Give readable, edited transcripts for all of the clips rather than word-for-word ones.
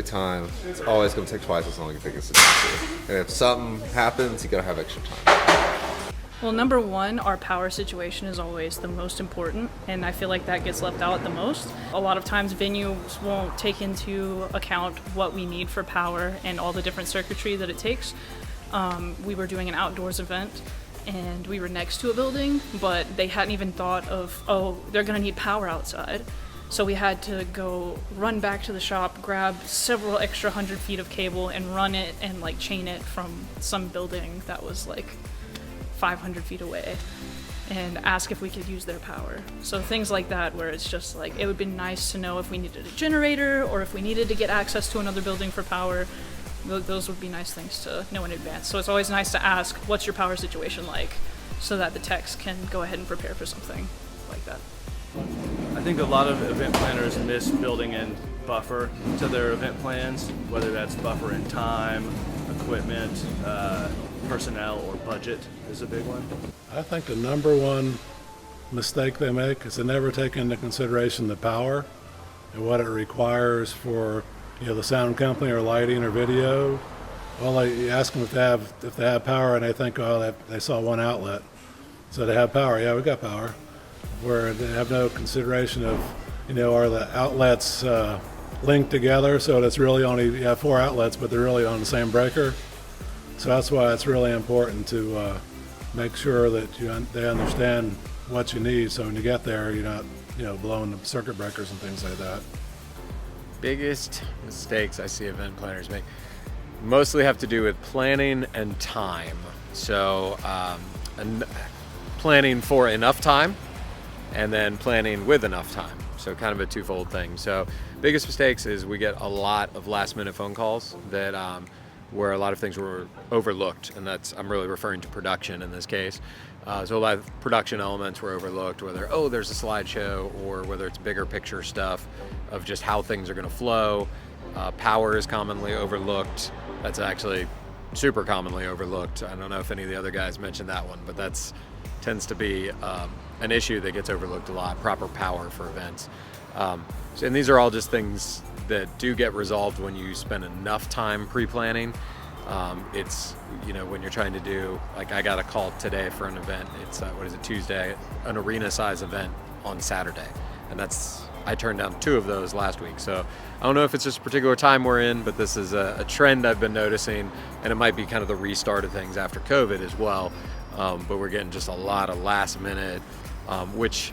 every time. It's always going to take twice as long as you think it's supposed to. And if something happens, you got to have extra time. Well, number one, our power situation is always the most important, and I feel like that gets left out the most. A lot of times venues won't take into account what we need for power and all the different circuitry that it takes. We were doing an outdoors event, and we were next to a building, but they hadn't even thought of, oh, they're gonna need power outside. So we had to go run back to the shop, grab several extra 100 feet of cable and run it and like chain it from some building that was like 500 feet away and ask if we could use their power. So things like that where it's just like, it would be nice to know if we needed a generator or if we needed to get access to another building for power. Those would be nice things to know in advance. So it's always nice to ask, what's your power situation like, so that the techs can go ahead and prepare for something like that. I think a lot of event planners miss building in buffer to their event plans, whether that's buffer in time, equipment, personnel, or budget is a big one. I think the number one mistake they make is they never take into consideration the power and what it requires for the sound company or lighting or video. Well, you ask them if they have power, and they think, oh, they saw one outlet, so they have power. Yeah, we got power. Where they have no consideration of, are the outlets linked together? So that's really only, you have 4 outlets, but they're really on the same breaker. So that's why it's really important to make sure that they understand what you need. So when you get there, you're not, blowing the circuit breakers and things like that. Biggest mistakes I see event planners make mostly have to do with planning and time. So planning for enough time and then planning with enough time. So kind of a twofold thing. So biggest mistakes is we get a lot of last minute phone calls that where a lot of things were overlooked, and I'm really referring to production in this case. So a lot of production elements were overlooked, whether, there's a slideshow, or whether it's bigger picture stuff of just how things are gonna flow. Power is commonly overlooked. That's actually super commonly overlooked. I don't know if any of the other guys mentioned that one, but tends to be an issue that gets overlooked a lot, proper power for events. And these are all just things that do get resolved when you spend enough time pre-planning. It's, when you're trying to do, like I got a call today for an event, it's, Tuesday, an arena size event on Saturday. And I turned down 2 of those last week. So I don't know if it's just a particular time we're in, but this is a trend I've been noticing, and it might be kind of the restart of things after COVID as well. But we're getting just a lot of last minute, which,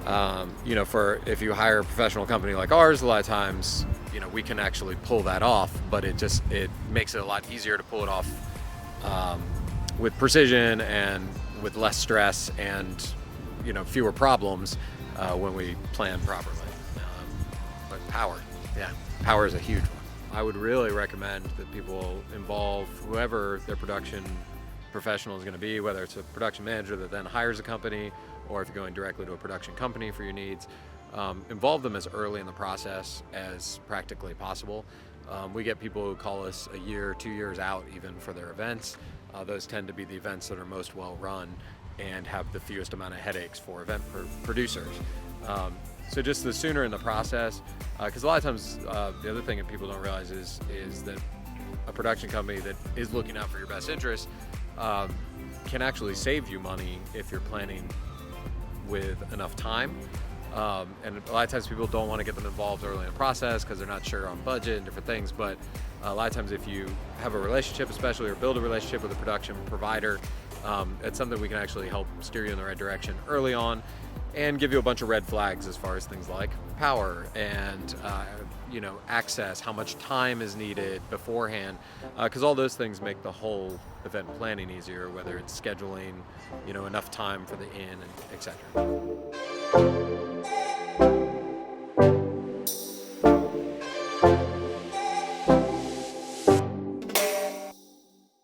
for if you hire a professional company like ours, a lot of times, we can actually pull that off, but it makes it a lot easier to pull it off with precision and with less stress and, fewer problems when we plan properly. But power is a huge one. I would really recommend that people involve whoever their production professional is going to be, whether it's a production manager that then hires a company, or if you're going directly to a production company for your needs. Involve them as early in the process as practically possible. We get people who call us a year, 2 years out even for their events. Those tend to be the events that are most well run and have the fewest amount of headaches for event producers. So just the sooner in the process, because a lot of times the other thing that people don't realize is that a production company that is looking out for your best interest can actually save you money if you're planning with enough time. And a lot of times people don't want to get them involved early in the process because they're not sure on budget and different things, but a lot of times if you have a relationship especially, or build a relationship with a production provider, it's something we can actually help steer you in the right direction early on and give you a bunch of red flags as far as things like power and access, how much time is needed beforehand, because all those things make the whole event planning easier, whether it's scheduling enough time for the in and etc.